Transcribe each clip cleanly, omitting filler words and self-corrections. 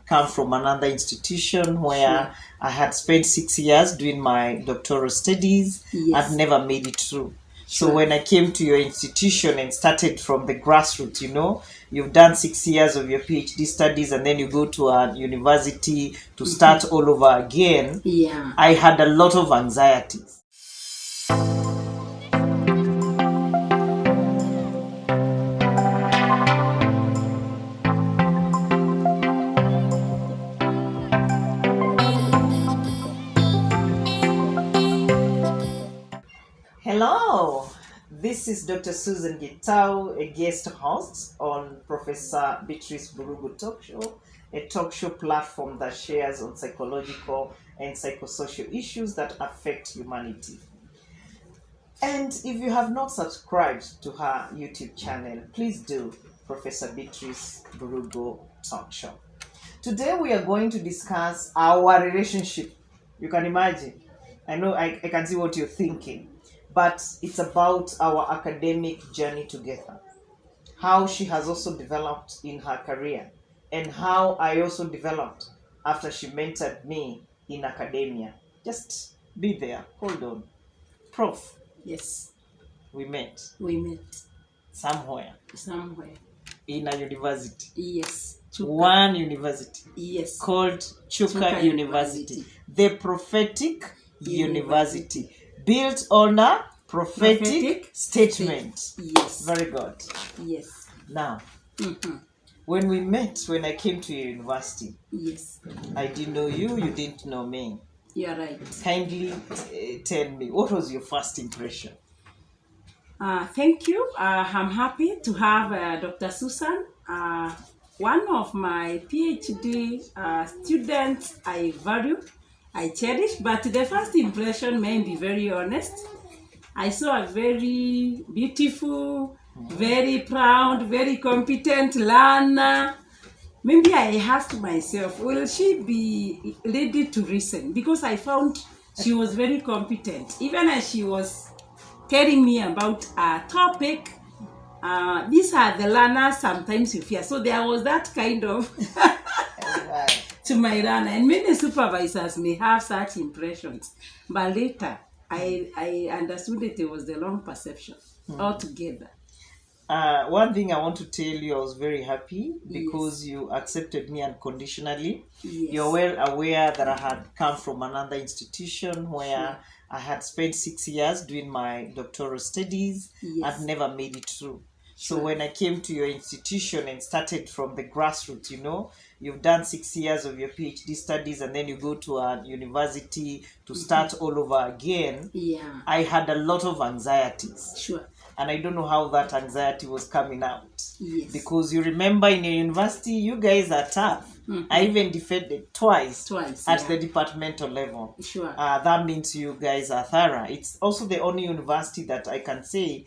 come from another institution where I had spent 6 years doing my doctoral studies. I'd never made it through. So when I came to your institution and started from the grassroots, you've done 6 years of your PhD studies and then you go to a university to start all over again. I had a lot of anxieties. Hello, this is Dr. Susan Gitau, a guest host on Professor Beatrice Mburugu talk show, a talk show platform that shares on psychological and psychosocial issues that affect humanity. And if you have not subscribed to her YouTube channel, please do, Professor Beatrice Mburugu talk show. Today we are going to discuss our relationship. You can imagine. I know I can see what you're thinking. But it's about our academic journey together. How she has also developed in her career. And how I also developed after she mentored me in academia. Just be there. Hold on. Prof. Yes. We met. Somewhere. In a university. Yes. One university. Yes. Called Chuka University. The Prophetic University. Built on a prophetic statement. Yes. Very good. Yes. Now, when we met, when I came to your university, yes, I didn't know you, you didn't know me. You are right. Kindly tell me, what was your first impression? Thank you. I'm happy to have Dr. Susan, one of my PhD students I value. I cherish, but the first impression, may be very honest, I saw a very beautiful, very proud, very competent learner. Maybe I asked myself, will she be ready to listen? Because I found she was very competent. Even as she was telling me about a topic, these are the learners sometimes you fear. So there was that kind of... to my learner, and many supervisors may have such impressions, but later I understood that it was the wrong perception altogether. One thing I want to tell you, I was very happy because you accepted me unconditionally. You're well aware that I had come from another institution where I had spent 6 years doing my doctoral studies. I'd never made it through. So when I came to your institution and started from the grassroots, you've done 6 years of your PhD studies and then you go to a university to start all over again. I had a lot of anxieties. And I don't know how that anxiety was coming out. Because you remember in your university, you guys are tough. I even defended twice at the departmental level. That means you guys are thorough. It's also the only university that I can say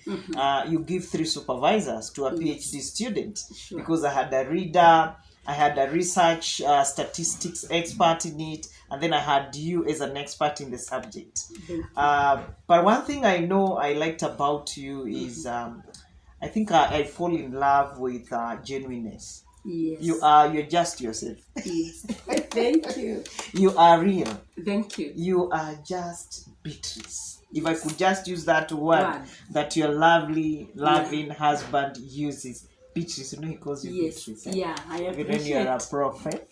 you give 3 supervisors to a PhD student. Because I had a reader, I had a research statistics expert in it, and then I had you as an expert in the subject. But one thing I know I liked about you is I think I fall in love with genuineness. You're just yourself. Thank you. You are real. Thank you. You are just Beatrice. If I could just use that word that your lovely, loving husband uses. Beatrice, he calls you Beatrice. I appreciate. When you are a prophet.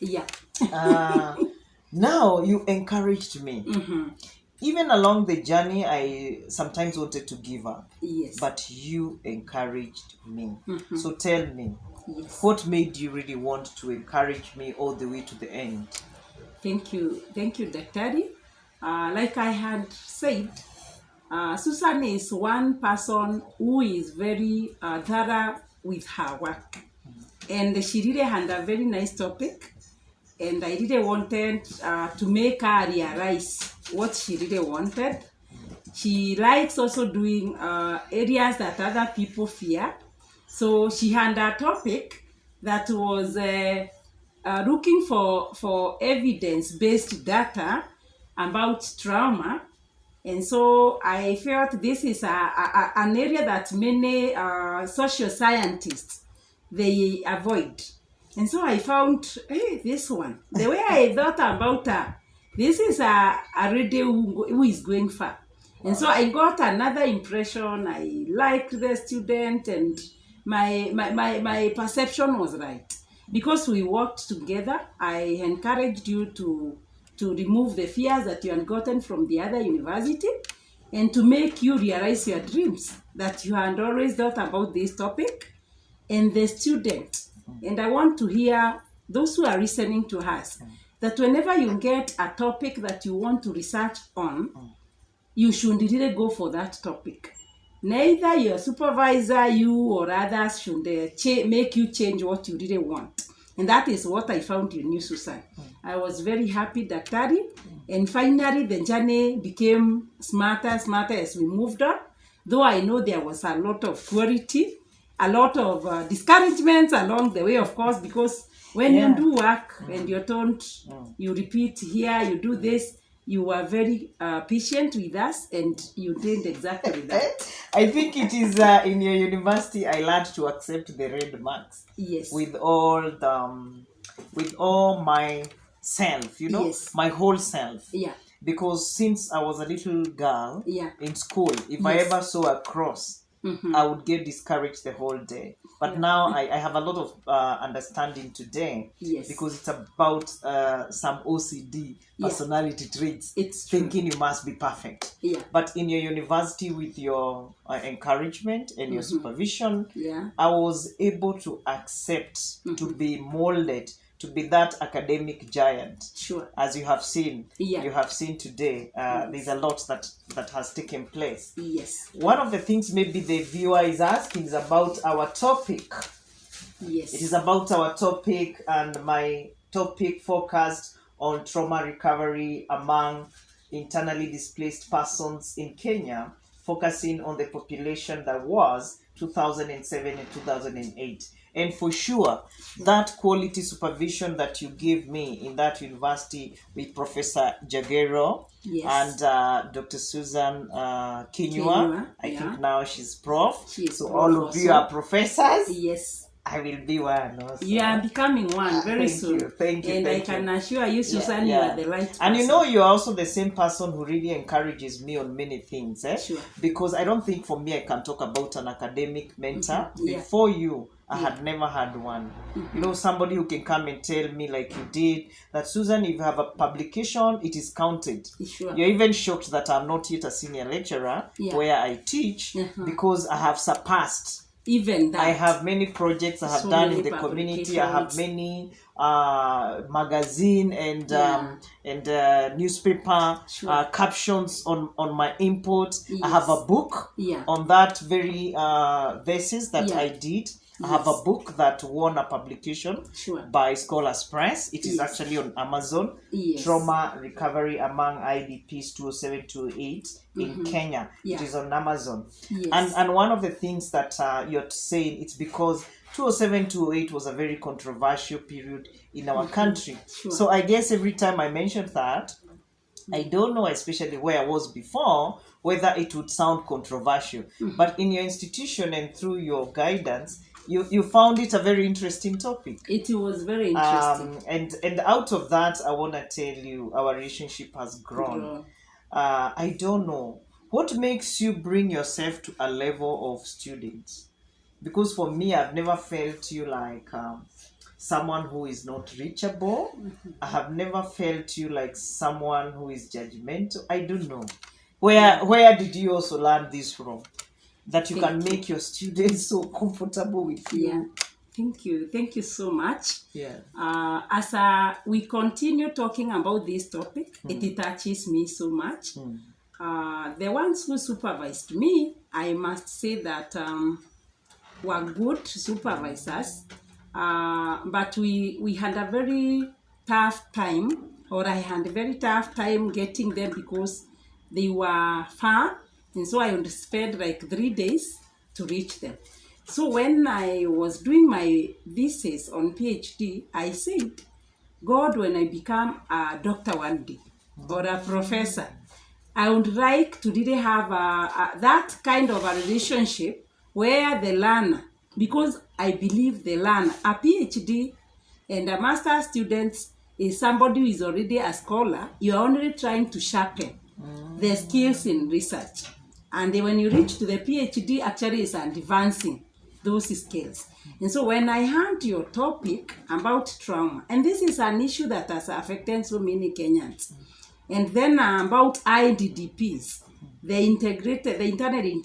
Now you encouraged me. Even along the journey, I sometimes wanted to give up. But you encouraged me. So tell me, what made you really want to encourage me all the way to the end? Thank you, Dr. Like I had said, Susan is one person who is very thorough with her work. And she really had a very nice topic. And I really wanted to make her realize what she really wanted. She likes also doing areas that other people fear. So she had a topic that was looking for evidence-based data about trauma. And so I felt this is an area that many social scientists, they avoid. And so I found, hey, this one. The way I thought about her, this is a lady who is going far. And so I got another impression. I liked the student, and my perception was right. Because we worked together, I encouraged you to remove the fears that you had gotten from the other university, and to make you realize your dreams, that you had always thought about this topic, and the student. And I want to hear those who are listening to us, that whenever you get a topic that you want to research on, you should really go for that topic. Neither your supervisor, you, or others should make you change what you really want. And that is what I found in you, Susan. I was very happy, Daktari. And finally, the journey became smarter as we moved on. Though I know there was a lot of quality, a lot of discouragements along the way, of course, because when you do work and you're told, you repeat here, you do this, you were very patient with us, and you did exactly that. I think it is in your university I learned to accept the red marks. Yes. With all my self, Yes. my whole self. Yeah. Because since I was a little girl in school, if I ever saw a cross, I would get discouraged the whole day. But now I have a lot of understanding today, because it's about some OCD personality traits. It's thinking you must be perfect. But in your university, with your encouragement and your supervision, I was able to accept, to be molded, to be that academic giant. Sure. As you have seen, you have seen today, there's a lot that has taken place. Yes. One of the things maybe the viewer is asking is about our topic. Yes. It is about our topic, and my topic focused on trauma recovery among internally displaced persons in Kenya, focusing on the population that was 2007 and 2008. And for sure, that quality supervision that you gave me in that university with Professor Jagero and Dr. Susan Gitau, I think now she's Prof. So all of you are professors. Yes. I will be one also. You are becoming one very soon. Thank you. And I can assure you, Susan, you are the right person. And you are also the same person who really encourages me on many things. Sure. Because I don't think for me I can talk about an academic mentor. Before you, I had never had one. Somebody who can come and tell me, like you did, that Susan, if you have a publication, it is counted. Sure. You're even shocked that I'm not yet a senior lecturer where I teach, because I have surpassed. Even that. I have many projects I have done in the community. I have many magazine and newspaper captions on my input. I have a book on that very thesis that I did. I have a book that won a publication by Scholars Press. It is actually on Amazon. Trauma Recovery Among IDPs 2007-2008 in Kenya. It is on Amazon. And one of the things that you're saying, it's because 2007-2008 was a very controversial period in our country. So I guess every time I mention that, I don't know, especially where I was before, whether it would sound controversial. But in your institution and through your guidance, you found it a very interesting topic. It was very interesting. And out of that, I want to tell you, our relationship has grown. I don't know. What makes you bring yourself to a level of students? Because for me, I've never felt you like someone who is not reachable. I have never felt you like someone who is judgmental. I don't know. Where did you also learn this from? That you can make your students so comfortable with you. Yeah. Thank you so much. Yeah. As we continue talking about this topic, it touches me so much. The ones who supervised me, I must say that were good supervisors, but we had a very tough time, or I had a very tough time getting them because they were far. And so I would spend like 3 days to reach them. So when I was doing my thesis on PhD, I said, God, when I become a doctor one day or a professor, I would like to really have that kind of a relationship where the learner, because I believe the learner, a PhD And a master's student is somebody who is already a scholar. You are only trying to sharpen the skills in research. And then when you reach to the PhD, actually is advancing those skills. And so when I heard your topic about trauma, and this is an issue that has affected so many Kenyans, and then about IDDPs, the internally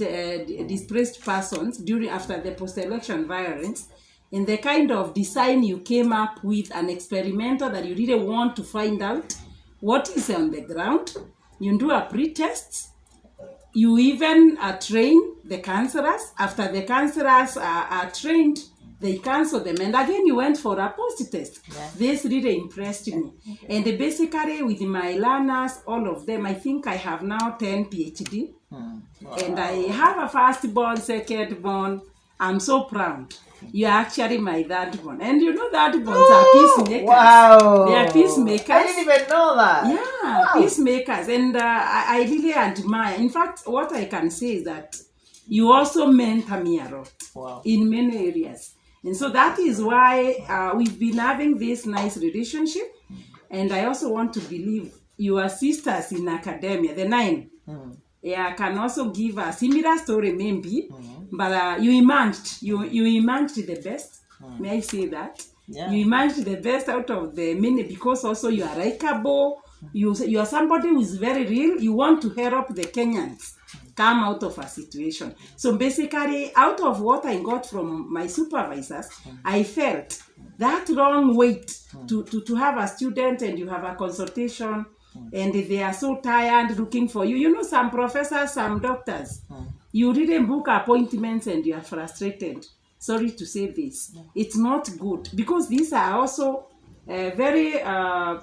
displaced persons after the post-election violence, and the kind of design you came up with, an experimenter that you really want to find out what is on the ground. You do a pre-test. You even train the counselors. After the counselors are trained, they counsel them. And again, you went for a post-test. Yeah. This really impressed me. And basically, with my learners, all of them, I think I have now 10 PhD. Wow. And I have a firstborn, secondborn. I'm so proud. You are actually my thirdborn. And you know thirdborns are peacemakers. Wow. They are peacemakers. I didn't even know that. Yeah, wow. Peacemakers. And I really admire. In fact, what I can say is that you also mentor me a lot. Wow. In many areas. And so that is why we've been having this nice relationship. And I also want to believe your sisters in academia, the 9, can also give a similar story maybe, but you emerged the best. May I say that? Yeah. You emerged the best out of the many because also you are likable. You are somebody who is very real. You want to help the Kenyans come out of a situation. So basically, out of what I got from my supervisors, I felt that long wait to have a student and you have a consultation and they are so tired looking for you. You know, some professors, some doctors, you didn't book appointments and you are frustrated. Sorry to say this. It's not good because these are also very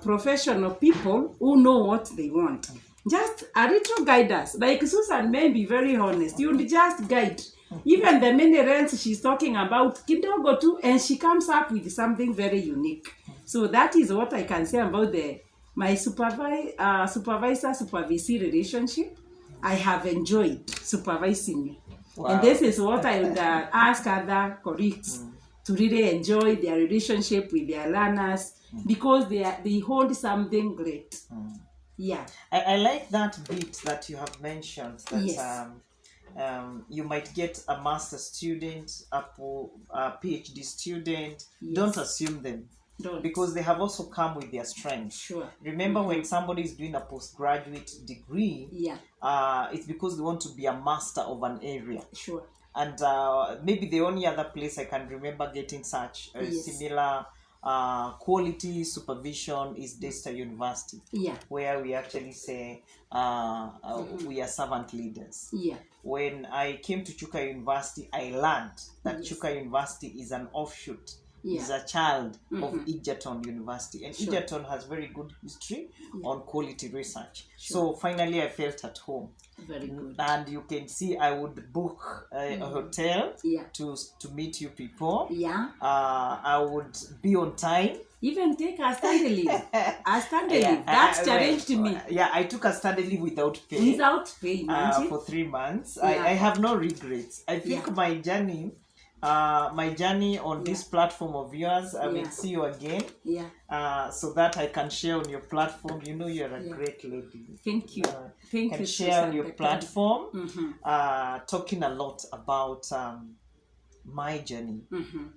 professional people who know what they want. Just a little guidance. Like Susan may be very honest. You just guide. Even the many rents she's talking about, kidogo too, and she comes up with something very unique. So that is what I can say about my supervisor-supervisee relationship. I have enjoyed supervising you. Wow. And this is what I would ask other colleagues to really enjoy their relationship with their learners because they hold something great. Yeah. I like that bit that you have mentioned that yes. You might get a master student, a PhD student. Yes. Don't assume them. Don't. Because they have also come with their strengths. Sure. Remember when somebody is doing a postgraduate degree, it's because they want to be a master of an area. Sure. And maybe the only other place I can remember getting such a similar quality supervision is Desta University, where we actually say we are servant leaders. Yeah. When I came to Chuka University, I learned that Chuka University is an offshoot. Is a child of Egerton University, and Egerton has very good history on quality research. So finally I felt at home. Very good. And you can see I would book a hotel to meet you people. Yeah. I would be on time. Even take a study leave. A study leave. That challenged me. Yeah, I took a study leave without pay. Without pay, for 3 months. I have no regrets. I think my journey on this platform of yours, I will see you again. So that I can share on your platform. You know you're a great lady. Thank you. Thank you. Share on your platform, talking a lot about my journey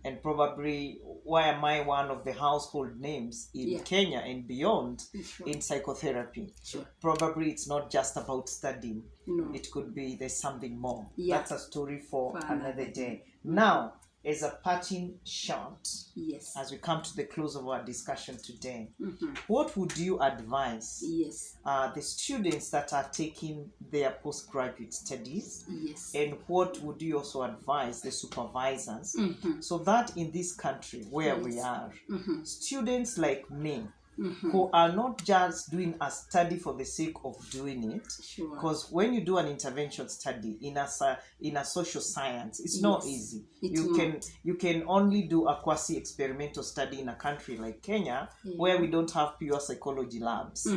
and probably why am I one of the household names in Kenya and beyond in psychotherapy. Sure. Probably it's not just about studying. No. It could be there's something more. That's a story for another day. Now, as a parting shot, as we come to the close of our discussion today, what would you advise the students that are taking their postgraduate studies? And what would you also advise the supervisors so that in this country where we are, students like me, who are not just doing a study for the sake of doing it, because when you do an intervention study in a social science, it's not easy. You can only do a quasi experimental study in a country like Kenya where we don't have pure psychology labs,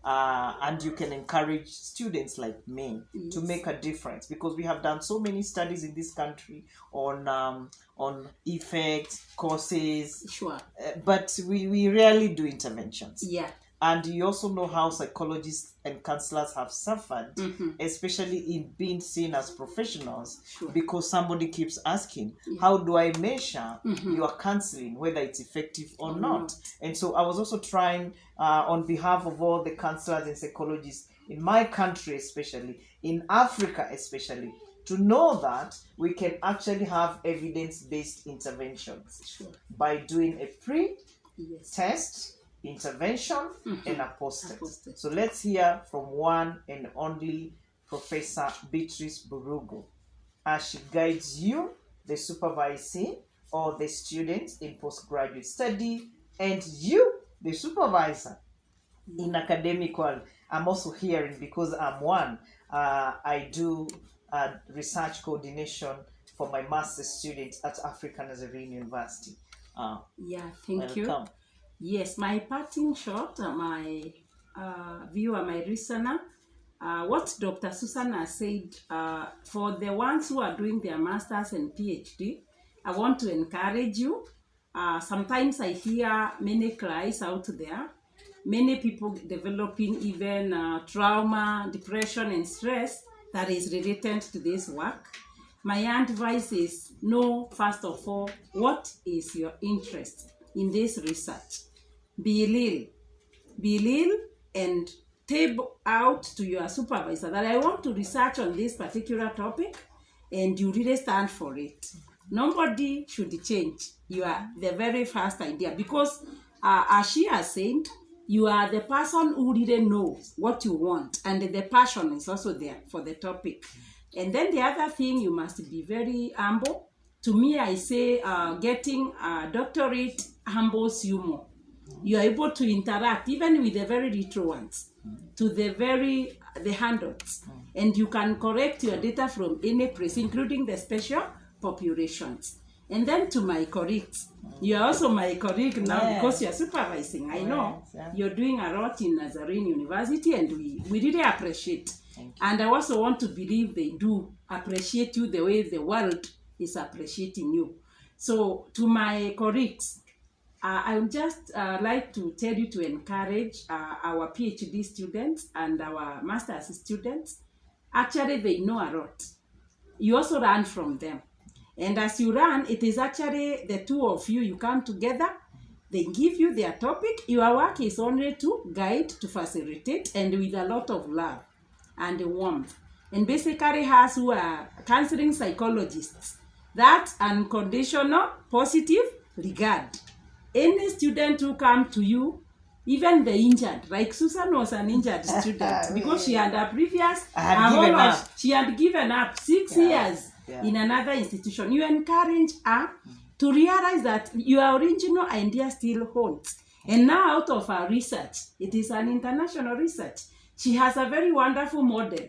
and you can encourage students like me to make a difference because we have done so many studies in this country on on effects, causes, Sure. but we rarely do interventions. Yeah. And you also know how psychologists and counselors have suffered, especially in being seen as professionals, because somebody keeps asking, how do I measure your counseling, whether it's effective or not? And so I was also trying, on behalf of all the counselors and psychologists in my country, especially, in Africa especially, to know that we can actually have evidence-based interventions by doing a pre-test intervention and a post-test. So let's hear from one and only Professor Beatrice Mburugu as she guides you, the supervisee or the students in postgraduate study, and you, the supervisor in academic world. I'm also hearing, because I'm one, I do research coordination for my master's students at African Nazarene University. Thank you. Yes, my parting shot, my viewer, my listener, what Dr. Susan has said, for the ones who are doing their masters and PhD, I want to encourage you. Sometimes I hear many cries out there, many people developing even trauma, depression, and stress that is related to this work. My advice is know, first of all, what is your interest in this research. Be real and table out to your supervisor that I want to research on this particular topic, and you really stand for it. Nobody should change. You are the very first idea, because as she has said, you are the person who really knows what you want, and the passion is also there for the topic. And then the other thing, you must be very humble. To me, I say getting a doctorate humbles you more. You are able to interact even with the very little ones, to the handouts, and you can correct your data from any place, including the special populations. And then to my colleagues, you are also my colleague now, because you are supervising. I know you're doing a lot in Nazarene University, and we really appreciate. And I also want to believe they do appreciate you the way the world is appreciating you. So to my colleagues, I would just like to tell you to encourage our PhD students and our master's students. Actually, they know a lot. You also learn from them. And as you learn, it is actually the two of you, you come together, they give you their topic. Your work is only to guide, to facilitate, and with a lot of love and warmth. And basically, us who are counseling psychologists, that unconditional, positive regard. Any student who come to you, even the injured, like Susan was an injured student because she had a previous, she had given up 6 years in another institution. You encourage her to realize that your original idea still holds. And now out of her research, it is an international research. She has a very wonderful model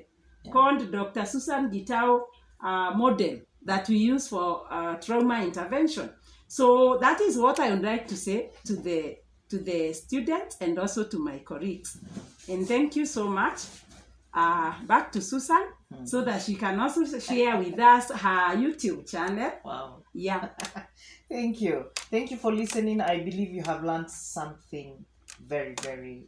called Dr. Susan Gitau model that we use for trauma intervention. So that is what I would like to say to the students and also to my colleagues. And thank you so much. Back to Susan, so that she can also share with us her YouTube channel. Wow. Yeah. Thank you. Thank you for listening. I believe you have learned something very, very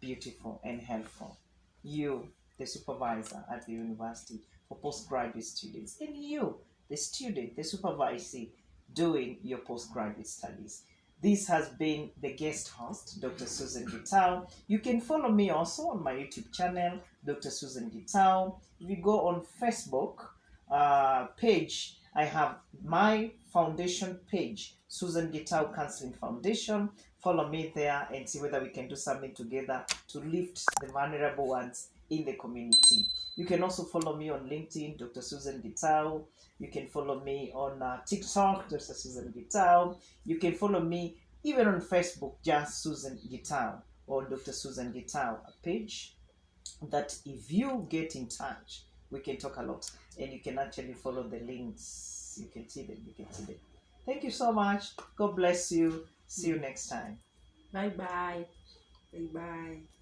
beautiful and helpful. You, the supervisor at the university for postgraduate students, and you, the student, the supervisee, doing your postgraduate studies. This has been the guest host, Dr. Susan Gitau. You can follow me also on my YouTube channel, Dr. Susan Gitau. If you go on Facebook page, I have my foundation page, Susan Gitau Counseling Foundation. Follow me there and see whether we can do something together to lift the vulnerable ones in the community. You can also follow me on LinkedIn, Dr. Susan Gitau. You can follow me on TikTok, Dr. Susan Gitau. You can follow me even on Facebook, just Susan Gitau or Dr. Susan Gitau, a page that if you get in touch, we can talk a lot. And you can actually follow the links. You can see them. Thank you so much. God bless you. See you next time. Bye-bye. Bye-bye.